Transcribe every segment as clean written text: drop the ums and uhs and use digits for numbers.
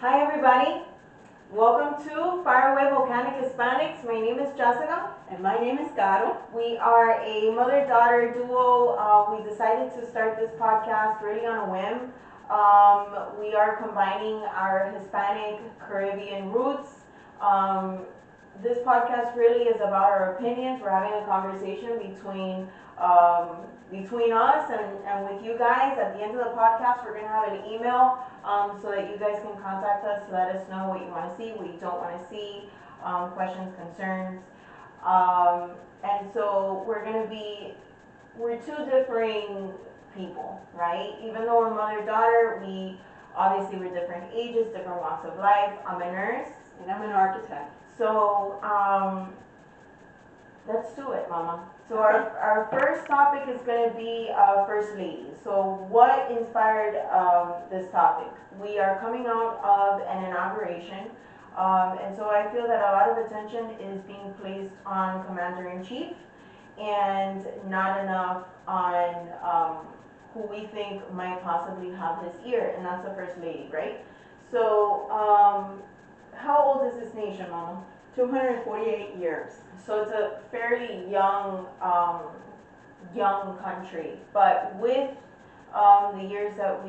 Hi everybody, welcome to Faraway Volcanic Hispanics. My name is Jessica. And my name is Caro. We are a mother-daughter duo. We decided to start this podcast really on a whim. We are combining our Hispanic Caribbean roots. Um, this podcast really is about our opinions. We're having a conversation between us and with you guys. At the end of the podcast, we're going to have an email so that you guys can contact us to let us know what you want to see, what you don't want to see, questions, concerns. And so we're two differing people, right? Even though we're mother-daughter, we're different ages, different walks of life. I'm a nurse. And I'm an architect. So, let's do it, Mama. So our first topic is going to be First Lady. So what inspired this topic? We are coming out of an inauguration, and so I feel that a lot of attention is being placed on Commander-in-Chief and not enough on who we think might possibly have his ear, and that's the First Lady, right? So, how old is this nation, Mama? 248 years. So it's a fairly young country, but with the years that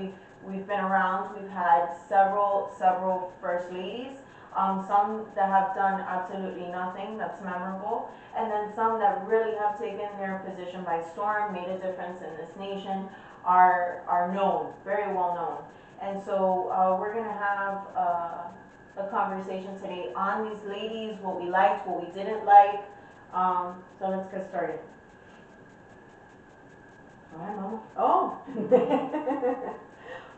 we've been around, we've had several first ladies. Some that have done absolutely nothing that's memorable, and then some that really have taken their position by storm, made a difference in this nation, are known, very well known. And so we're gonna have a conversation today on these ladies, what we liked, what we didn't like. So let's get started. All right, Mama. Oh.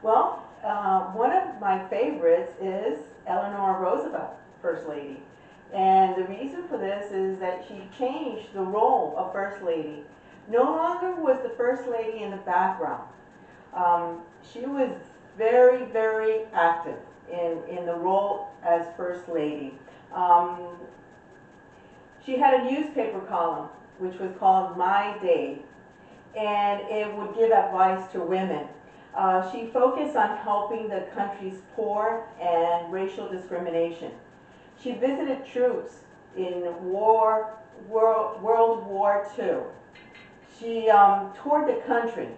Well, one of my favorites is Eleanor Roosevelt, First Lady. And the reason for this is that she changed the role of First Lady. No longer was the First Lady in the background. She was very active in the role as First Lady. She had a newspaper column which was called My Day, and it would give advice to women. She focused on helping the country's poor and racial discrimination. She visited troops in World War II. She toured the country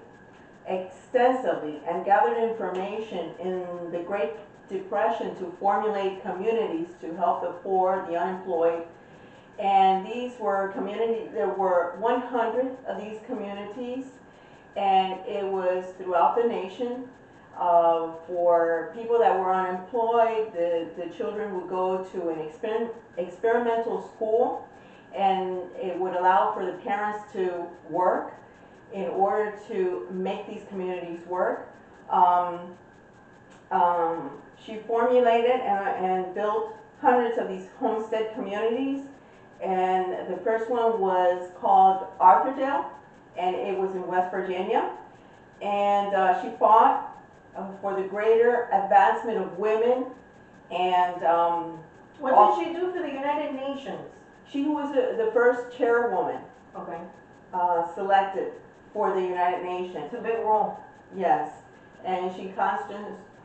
extensively and gathered information in the Great Depression to formulate communities to help the poor, the unemployed. And these were communities, there were 100 of these communities, and it was throughout the nation. For people that were unemployed, the children would go to an experimental school, and it would allow for the parents to work in order to make these communities work. She formulated and built hundreds of these homestead communities, and the first one was called Arthurdale, and it was in West Virginia. And she fought for the greater advancement of women. And what did she do for the United Nations? She was the first chairwoman. Okay. Selected for the United Nations. It's a big role. Yes, and she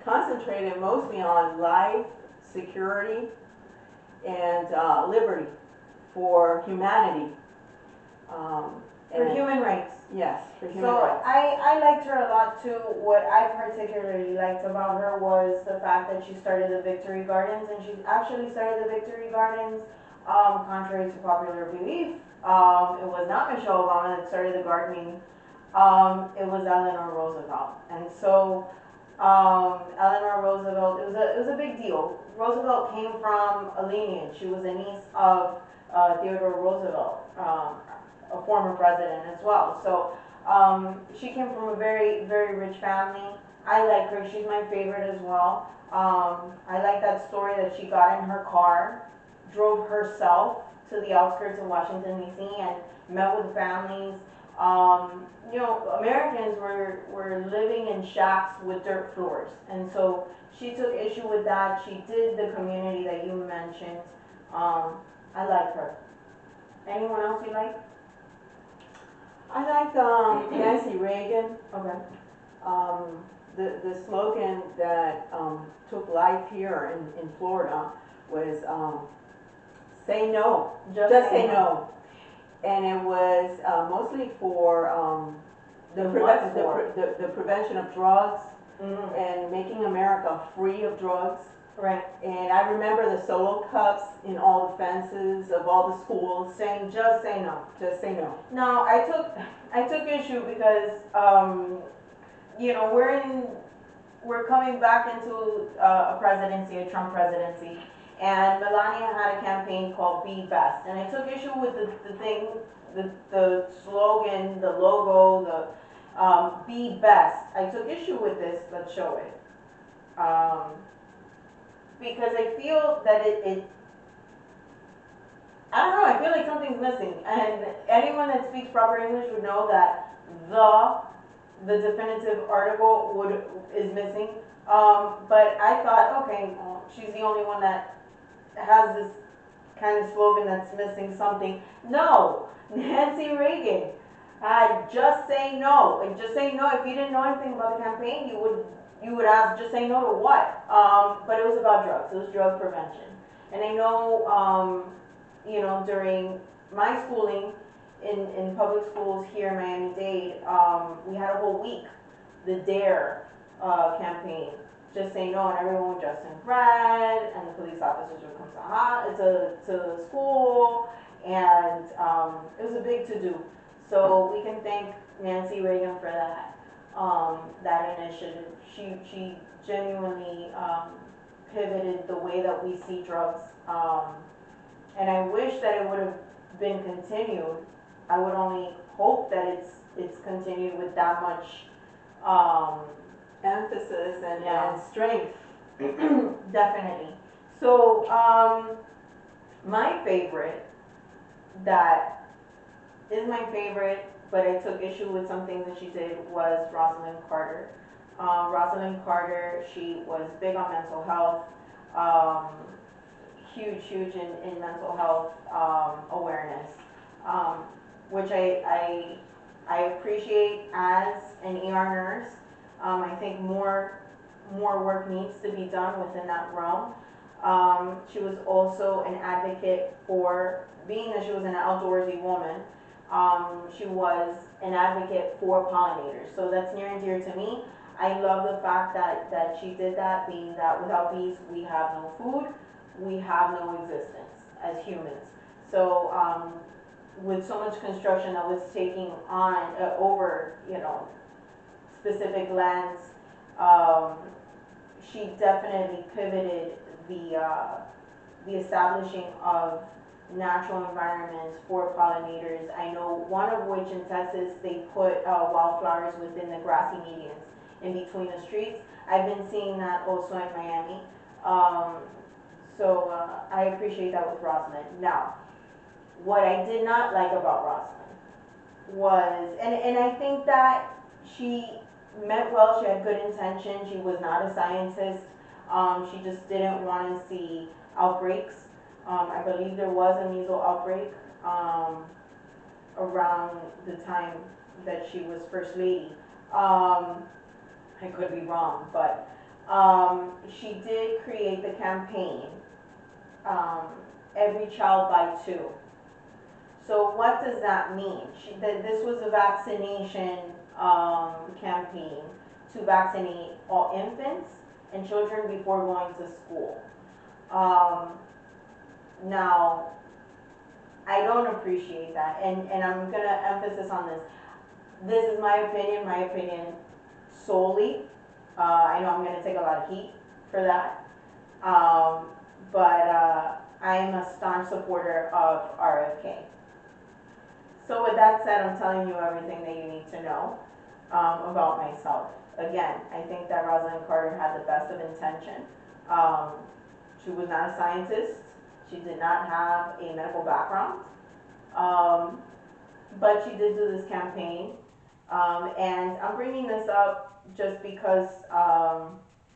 concentrated mostly on life, security, and liberty for humanity. For human rights. Yes, for human So rights. I liked her a lot too. What I particularly liked about her was the fact that she started the Victory Gardens, and she actually started the Victory Gardens contrary to popular belief. It was not Michelle Obama that started the gardening. It was Eleanor Roosevelt. And so Eleanor Roosevelt, it was a big deal. Roosevelt came from a lineage. She was a niece of Theodore Roosevelt, a former president as well. So she came from a very rich family. I like her. She's my favorite as well. I like that story that she got in her car, drove herself to the outskirts of Washington, D.C. and met with families. Americans were living in shacks with dirt floors, and so she took issue with that. She did the community that you mentioned. I like her. Anyone else you like? I like Nancy Reagan. Okay. Um, the slogan that took life here in Florida was say no, just say no. And it was mostly for What for? the prevention of drugs Mhm. and making America free of drugs. Right. And I remember the solo cups in all the fences of all the schools Saying just say no. just say no. No, I took issue because you know, we're coming back into a presidency, a Trump presidency, and Melania had a campaign called Be Best, and I took issue with the thing, the slogan, the logo, the Be Best. I took issue with this. Let's show it. Because I feel that it I don't know, I feel like something's missing, and anyone that speaks proper English would know that the definitive article is missing. But I thought, okay, well, she's the only one that has this kind of slogan that's missing something. No, Nancy Reagan had just say no, and just say no. If you didn't know anything about the campaign, you would ask, just say no to what? But it was about drugs. It was drug prevention, and I know. You know, during my schooling in public schools here in Miami-Dade, we had a whole week, the DARE campaign, just say no, and everyone would dress in red, and the police officers would come to the school, and it was a big to-do. So we can thank Nancy Reagan for that initiative. She genuinely pivoted the way that we see drugs. And I wish that it would have been continued. I would only hope that it's continued with that much Emphasis Yeah. and strength. definitely. So my favorite that is my favorite, but I took issue with some things that she did was Rosalind Carter. Rosalind Carter, she was big on mental health. Huge in mental health awareness, which I appreciate as an ER nurse. I think more work needs to be done within that realm. She was also an advocate for, being that she was an outdoorsy woman, she was an advocate for pollinators. So that's near and dear to me. I love the fact that she did that, being that without bees we have no food, we have no existence as humans. So with so much construction that was taking on over, you know, specific lands, she definitely pivoted the establishing of natural environments for pollinators. I know one of which in Texas they put wildflowers within the grassy medians in between the streets. I've been seeing that also in Miami. So I appreciate that with Rosalind. Now, what I did not like about Rosalind was, and I think that she meant well, she had good intention, she was not a scientist, she just didn't want to see outbreaks. I believe there was a measles outbreak around the time that she was First Lady. I could be wrong, but she did create the campaign, Every Child by Two. So what does that mean? This was a vaccination campaign to vaccinate all infants and children before going to school. Now, I don't appreciate that, and I'm gonna emphasis on this. This is my opinion solely. I know I'm gonna take a lot of heat for that, but I am a staunch supporter of RFK. So with that said, I'm telling you everything that you need to know about myself. Again, I think that Rosalind Carter had the best of intention. She was not a scientist. She did not have a medical background. But she did do this campaign. And I'm bringing this up just because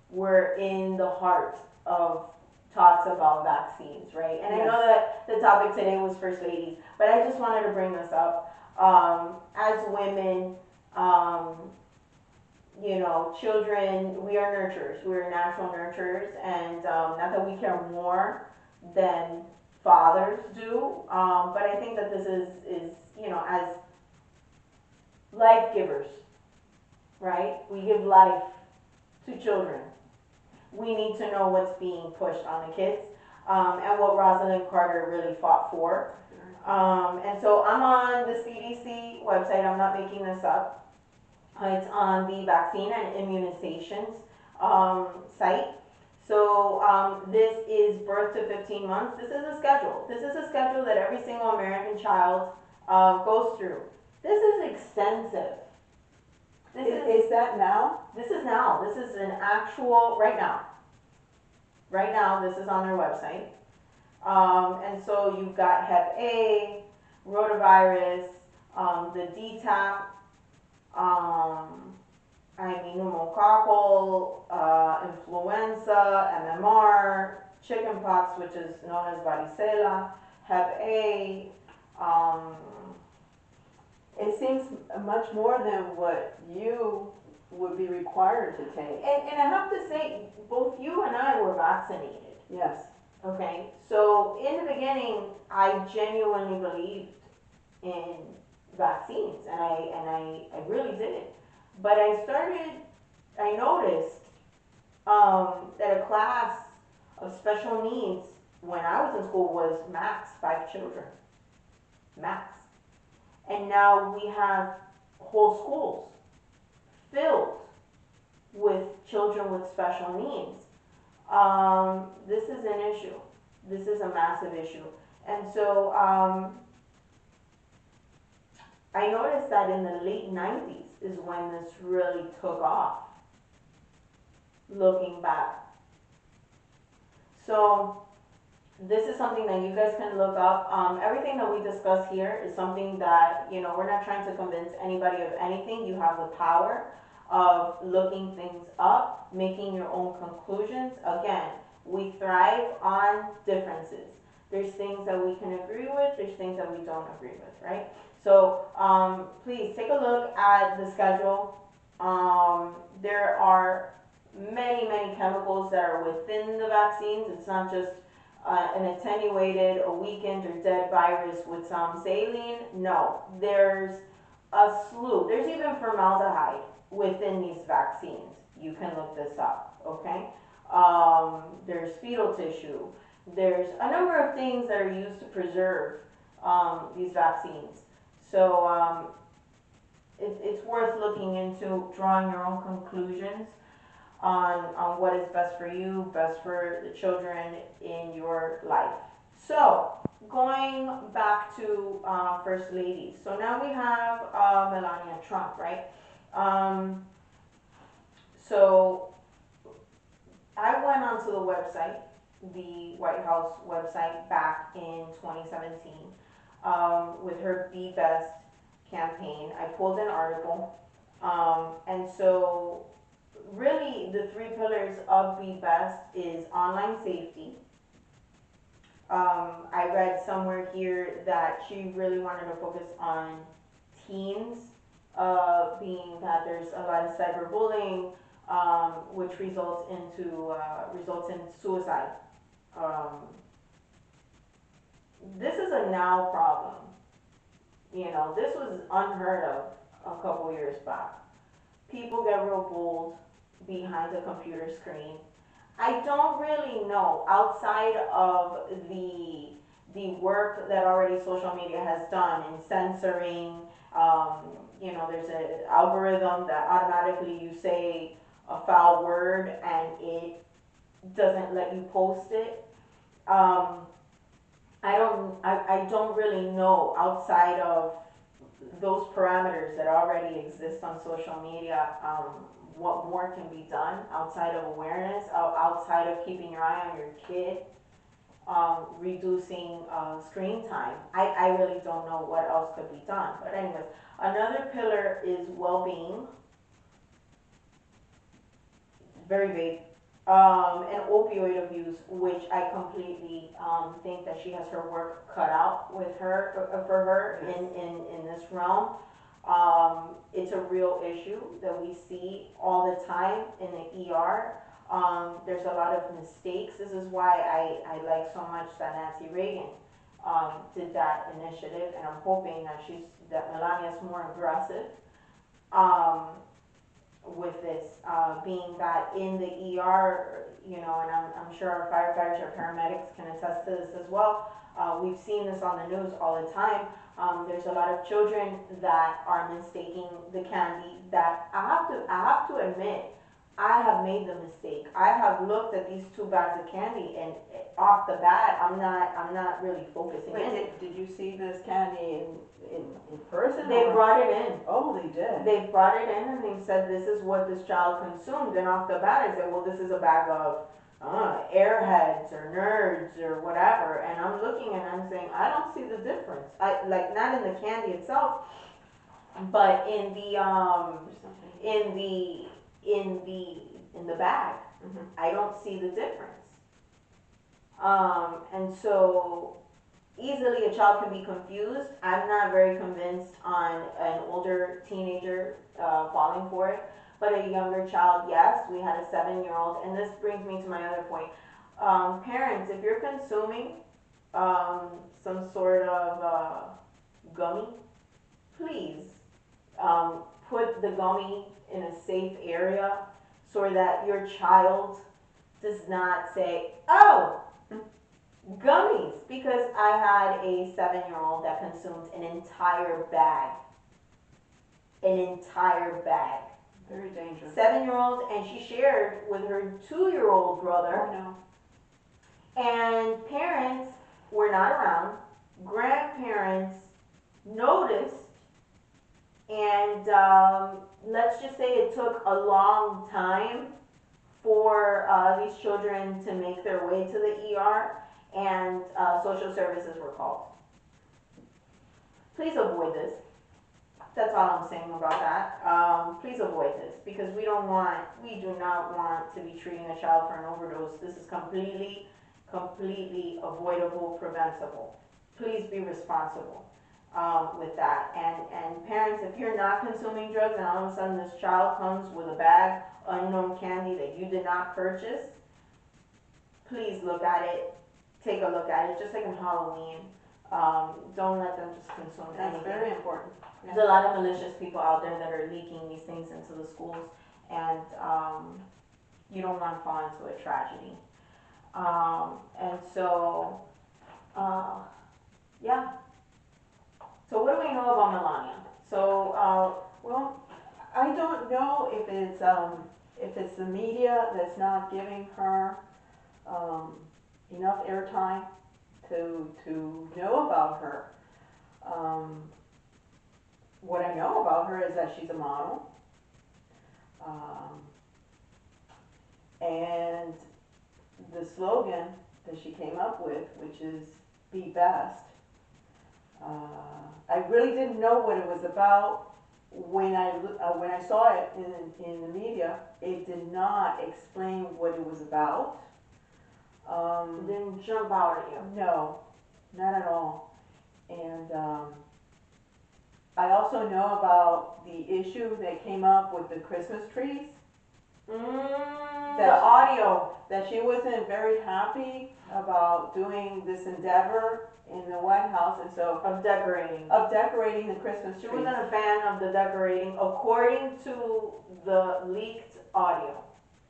we're in the heart of talks about vaccines, right? And I know that the topic today was First Ladies, but I just wanted to bring this up. As women, you know, children, we are nurturers, we're natural nurturers, and not that we care more than fathers do, but I think that this is, you know, as life givers, right? We give life to children. We need to know what's being pushed on the kids, and what Rosalind Carter really fought for. And so I'm on the CDC website, I'm not making this up. It's on the vaccine and immunizations site. So this is birth to 15 months. This is a schedule. This is a schedule that every single American child goes through. This is extensive. Is that now? This is now. This is an actual, right now. Right now, this is on their website. And so you've got Hep A, rotavirus, the DTaP, I mean pneumococcal, influenza, MMR, chickenpox, which is known as varicella, Hep A. It seems much more than what you would be required to take. And I have to say, both you and I were vaccinated. Yes. Okay, so in the beginning, I genuinely believed in vaccines, and I really did. But I noticed that a class of special needs when I was in school was max 5 children, max. And now we have whole schools filled with children with special needs. This is an issue. This is a massive issue. And so I noticed that in the late 90s is when this really took off, looking back. So this is something that you guys can look up. Everything that we discuss here is something that, you know, we're not trying to convince anybody of anything. You have the power of looking things up, making your own conclusions. Again, we thrive on differences. There's things that we can agree with, there's things that we don't agree with, right? So please take a look at the schedule. There are many, many chemicals that are within the vaccines. It's not just an attenuated, a weakened, or dead virus with some saline. No, there's a slew. There's even formaldehyde within these vaccines. You can look this up, okay? There's fetal tissue. There's a number of things that are used to preserve these vaccines. So it's worth looking into, drawing your own conclusions on what is best for you, best for the children in your life. So, going back to First Ladies. So now we have Melania Trump, right? So I went onto the website, the White House website, back in 2017 with her Be Best campaign. I pulled an article, and so really the 3 pillars of Be Best is online safety. I read somewhere here that she really wanted to focus on teens, being that there's a lot of cyberbullying, which results in suicide. This is a now problem. You know, this was unheard of a couple years back. People get real bold behind a computer screen. I don't really know, outside of the work that already social media has done in censoring, you know, there's an algorithm that automatically you say a foul word and it doesn't let you post it. I don't really know, outside of those parameters that already exist on social media, what more can be done outside of awareness, outside of keeping your eye on your kid, reducing screen time. I really don't know what else could be done. But anyways, another pillar is well-being. Very vague. And opioid abuse, which I completely think that she has her work cut out with her for her in this realm. It's a real issue that we see all the time in the ER. There's a lot of mistakes. This is why I like so much that Nancy Reagan did that initiative, and I'm hoping that Melania is more aggressive um, with this, being that in the ER, you know, and I'm sure our firefighters, our paramedics can attest to this as well. We've seen this on the news all the time. There's a lot of children that are mistaking the candy that I have to admit, I have made the mistake. I have looked at these two bags of candy and off the bat, I'm not really focusing Wait, in. did you see this candy in person? They or- brought it in. Oh, they did? They brought it in and they said, this is what this child consumed, and off the bat I said, well, this is a bag of airheads or nerds or whatever, and I'm looking and I'm saying, I don't see the difference. Like, not in the candy itself, but in the Or something. in the bag. Mhm. I don't see the difference. And so easily a child can be confused. I'm not very convinced on an older teenager falling for it, but a younger child, yes. We had a 7-year-old, and this brings me to my other point. Parents, if you're consuming some sort of gummy, please put the gummy in a safe area so that your child does not say, oh, gummies, because I had a 7-year-old that consumed an entire bag. An entire bag. Very dangerous. 7-year-old, and she shared with her 2-year-old brother, Oh, no. and parents were not around. Grandparents noticed, and let's just say it took a long time for these children to make their way to the ER, and social services were called. Please avoid this. That's all I'm saying about that. Please avoid this, because we do not want to be treating a child for an overdose. This is completely avoidable, preventable. Please be responsible with that. And parents, if you're not consuming drugs and all of a sudden this child comes with a bag, unknown candy that you did not purchase, please look at it. Take a look at it, just like in Halloween. Don't let them just consume That's anything. very important. There's a lot of malicious people out there that are leaking these things into the schools, and you don't want to fall into a tragedy. And so, yeah. So what do we know about Melania? So, Well, I don't know if it's the media that's not giving her enough airtime to know about her. What I know about her is that she's a model. And the slogan that she came up with, which is "Be Best," I really didn't know what it was about when I saw it in the media. It did not explain what it was about. it didn't jump out at you. No, not at all. And I also know about the issue that came up with the Christmas trees. The That- audio. That she wasn't very happy about doing this endeavor in the White House, and so Of decorating. of decorating the Christmas She trees. wasn't a fan of the decorating, according to the leaked audio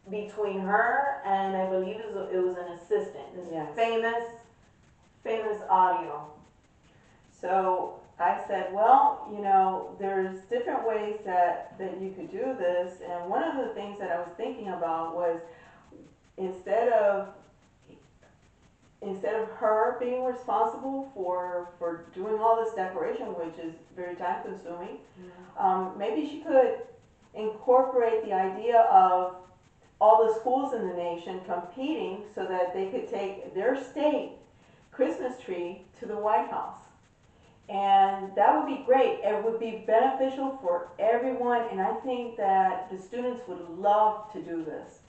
between her and I believe it was an assistant. This Yes. famous audio. So I said, well, you know, there's different ways that you could do this, and one of the things that I was thinking about was instead of her being responsible for doing all this decoration, which is very time consuming, maybe she could incorporate the idea of all the schools in the nation competing so that they could take their state Christmas tree to the White House. And that would be great. It would be beneficial for everyone, and I think that the students would love to do this.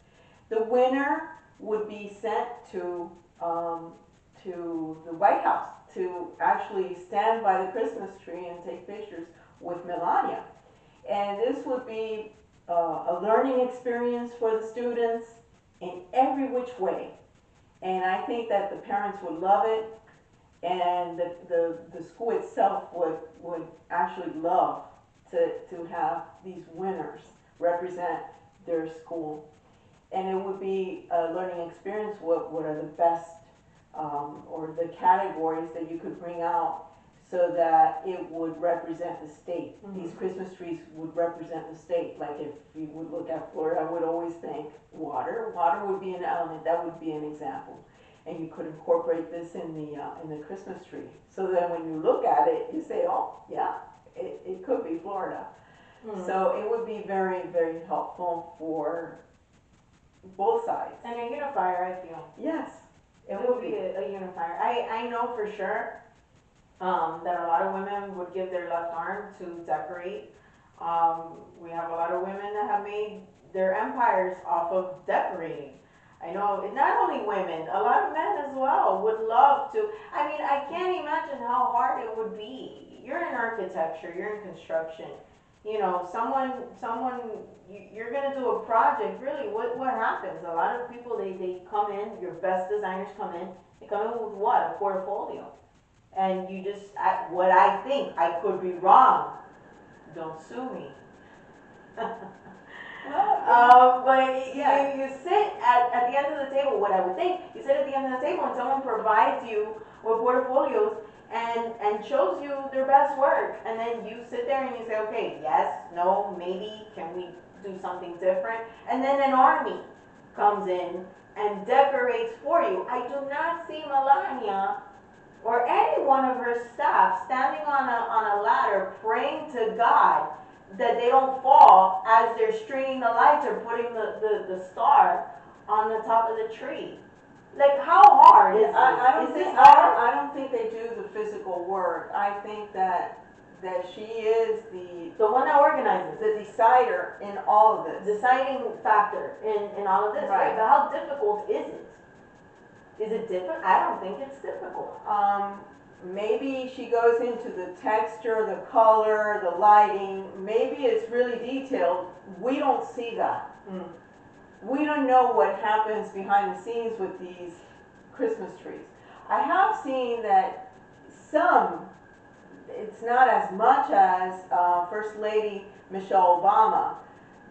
The winner would be sent to the White House to actually stand by the Christmas tree and take pictures with Melania. And this would be a learning experience for the students in every which way. And I think that the parents would love it, and the school itself would actually love to have these winners represent their school. And it would be a learning experience. What are the best or the categories that you could bring out so that it would represent the state. These Christmas trees would represent the state. Like if you would look at Florida, I would always think water. Water would be an element. That would be an example. And you could incorporate this in the Christmas tree. So that when you look at it, you say, oh, yeah, it could be Florida. So it would be very, very helpful for both sides. And a unifier, I feel. Yes, It would be a unifier. I know for sure that a lot of women would give their left arm to decorate. We have a lot of women that have made their empires off of decorating. I know not only women, a lot of men as well would love to. I mean, I can't imagine how hard it would be. You're in architecture, you're in construction. You know, you're gonna do a project. Really, what happens? A lot of people they come in. Your best designers come in. They come in with what? A portfolio, and you just what I think. I could be wrong. Don't sue me. But yeah. you sit at the end of the table. What I would think, you sit at the end of the table, and someone provides you with portfolios and shows you their best work, and then you sit there and you say, okay, yes, no, maybe, can we do something different? And then an army comes in and decorates for you. I do not see Melania or any one of her staff standing on a ladder praying to God that they don't fall as they're stringing the lights or putting the star on the top of the tree. Like, how hard is this? I don't think they do the physical work. I think that she is the one that organizes, the decider in all of this. deciding factor in all of this, right? But how difficult is it? Is it difficult? I don't think it's difficult. Maybe she goes into the texture, the color, the lighting. Maybe it's really detailed. We don't see that. We don't know what happens behind the scenes with these Christmas trees. I have seen that some, it's not as much as First Lady Michelle Obama,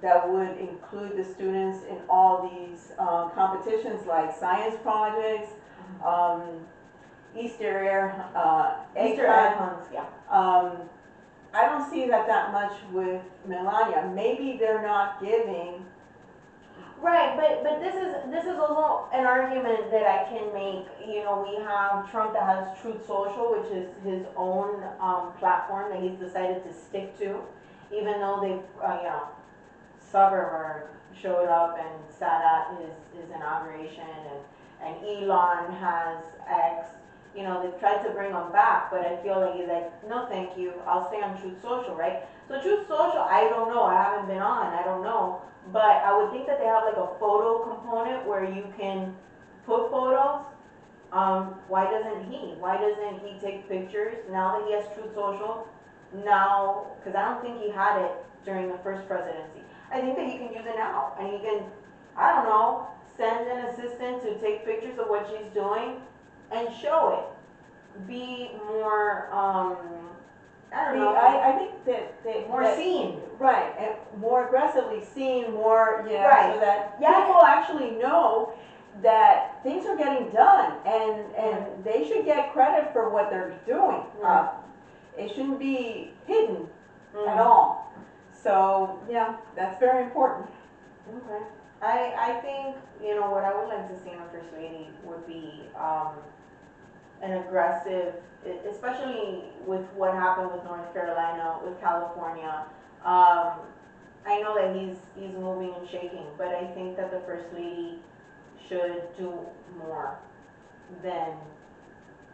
that would include the students in all these competitions like science projects, Easter egg hunts. Yeah. I don't see that much with Melania. Maybe they're not giving. Right, but this is also an argument that I can make. You know, we have Trump that has Truth Social, which is his own platform that he's decided to stick to, even though they, Zuckerberg showed up and sat at his inauguration, and Elon has X. You know, they've tried to bring him back, but I feel like he's like, no, thank you. I'll stay on Truth Social, right? So Truth Social, I don't know. I haven't been on. I don't know. But I would think that they have like a photo component where you can put photos. Why doesn't he? Why doesn't he take pictures now that he has Truth Social? Now, because I don't think he had it during the first presidency. I think that he can use it now, and he can, I don't know, send an assistant to take pictures of what she's doing and show it. Be more, I don't know. I think that more seen. Right, and more aggressively seen, more, right. So that people actually know that things are getting done, and they should get credit for what they're doing. It shouldn't be hidden at all. So, yeah, that's very important. Okay. I think, you know, what I would like to see in a First Lady would be an aggressive, especially with what happened with North Carolina, with California. I know that he's moving and shaking, but I think that the First Lady should do more than,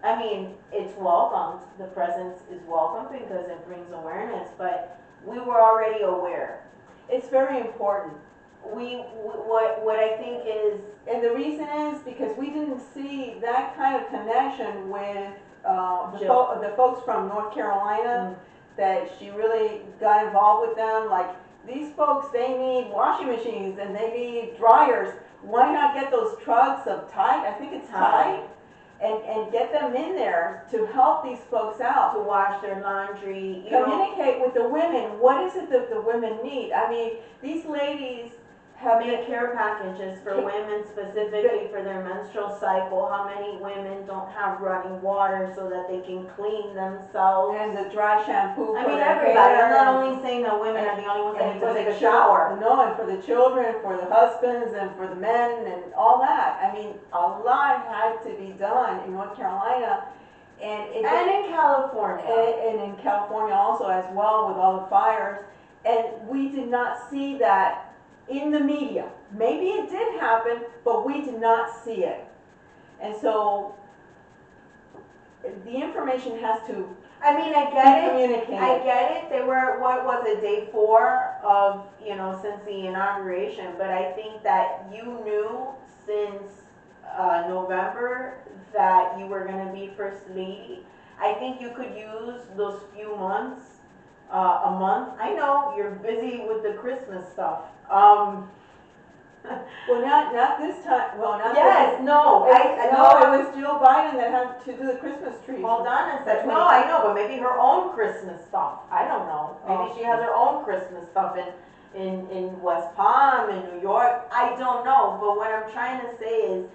I mean, it's welcomed, the presence is welcome because it brings awareness, but we were already aware. It's very important. What I think is, and the reason is because we didn't see that kind of connection with the folks from North Carolina that she really got involved with them. Like, these folks, they need washing machines and they need dryers. Why not get those trucks of Tide, I think it's Tide, and get them in there to help these folks out. To wash their laundry, you know. Communicate with the women. What is it that the women need? I mean, these ladies have Make care packages for women specifically for their menstrual cycle. How many women don't have running water so that they can clean themselves? and the dry shampoo. I for mean, their everybody. hair I'm not and- only saying that women are the only ones that and need to for take the a shower. No, and for the children, for the husbands, and for the men, and all that. I mean, a lot had to be done in North Carolina, and it. And in California. And in California also as well with all the fires, and we did not see that in the media. Maybe it did happen, but we did not see it. And so the information has to I mean, I be get it. communicated. I get it. They were, what was it, day 4 of, you know, since the inauguration. But I think that you knew since November that you were going to be First Lady. I think you could use those few months, a month. I know you're busy with the Christmas stuff. Well, not this time, well, not Yes, this. no, I No, know. it was Jill Biden that had to do the Christmas trees. Hold on a That's second. what No, he- I know, but maybe her own Christmas stuff. I don't know. Maybe Oh. she has her own Christmas stuff in West Palm, in New York. I don't know. But what I'm trying to say is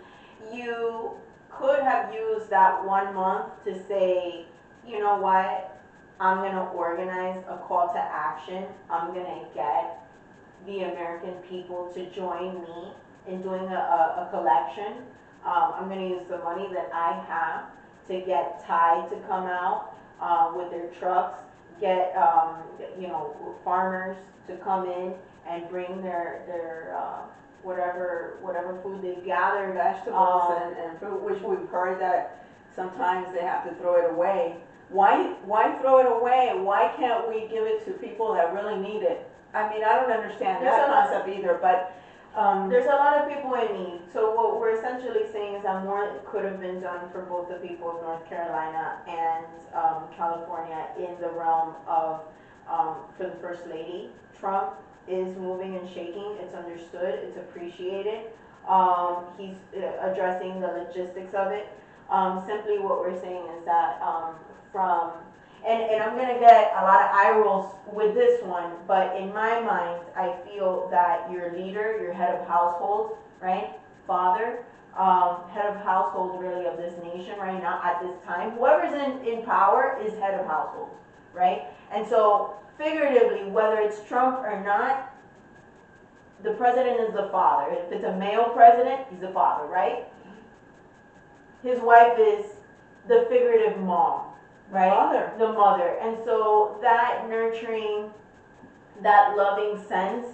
you could have used that 1 month to say, you know what? I'm going to organize a call to action. I'm going to get the American people to join me in doing a collection. I'm gonna use the money that I have to get Tide to come out with their trucks, get you know, farmers to come in and bring their whatever food they've gathered. Vegetables and fruit, which we've heard that sometimes they have to throw it away. Why throw it away? Why can't we give it to people that really need it? I mean, I don't understand There's that a lot- concept either, but, There's a lot of people in need. So what we're essentially saying is that more could have been done for both the people of North Carolina and California in the realm of for the First Lady. Trump is moving and shaking. It's understood. It's appreciated. He's addressing the logistics of it. Simply what we're saying is that from and I'm gonna get a lot of eye rolls with this one, but in my mind, I feel that your leader, your head of household, right, father, head of household really of this nation right now at this time, whoever's in power is head of household, right? And so figuratively, whether it's Trump or not, the president is the father. If it's a male president, he's the father, right? His wife is the figurative mom. Right? Mother. The mother. And so that nurturing, that loving sense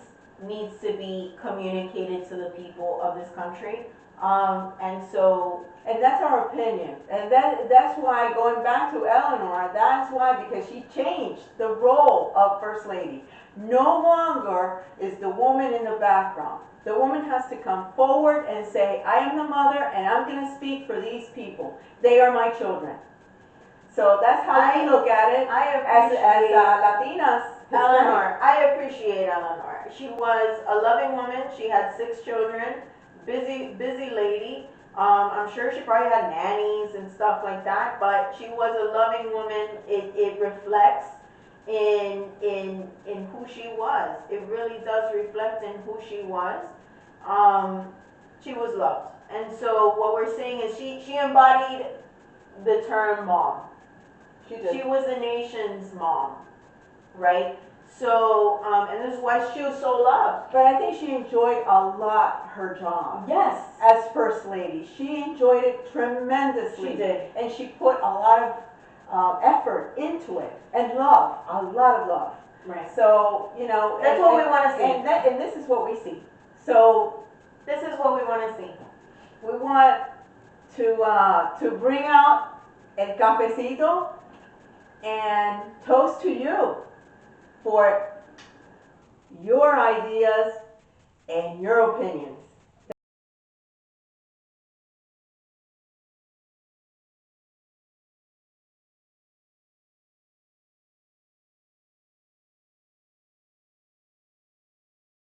needs to be communicated to the people of this country. And that's our opinion. And that's why, going back to Eleanor, that's why, because she changed the role of First Lady. No longer is the woman in the background. The woman has to come forward and say, I am the mother and I'm gonna speak for these people. They are my children. So that's how we look at it as Latinas. Eleanor, I appreciate Eleanor. She was a loving woman. She had 6 children, busy lady. I'm sure she probably had nannies and stuff like that, but she was a loving woman. It reflects in who she was. It really does reflect in who she was. She was loved. And so what we're saying is she embodied the term mom. She was the nation's mom, right? So, and this is why she was so loved. But I think she enjoyed a lot her job. Yes. As First Lady. She enjoyed it tremendously. She did. And she put a lot of effort into it. And love. A lot of love. Right. So, you know. That's what we want to see. And this is what we see. So. This is what we want to see. We want to bring out el cafecito and toast to you for your ideas and your opinions.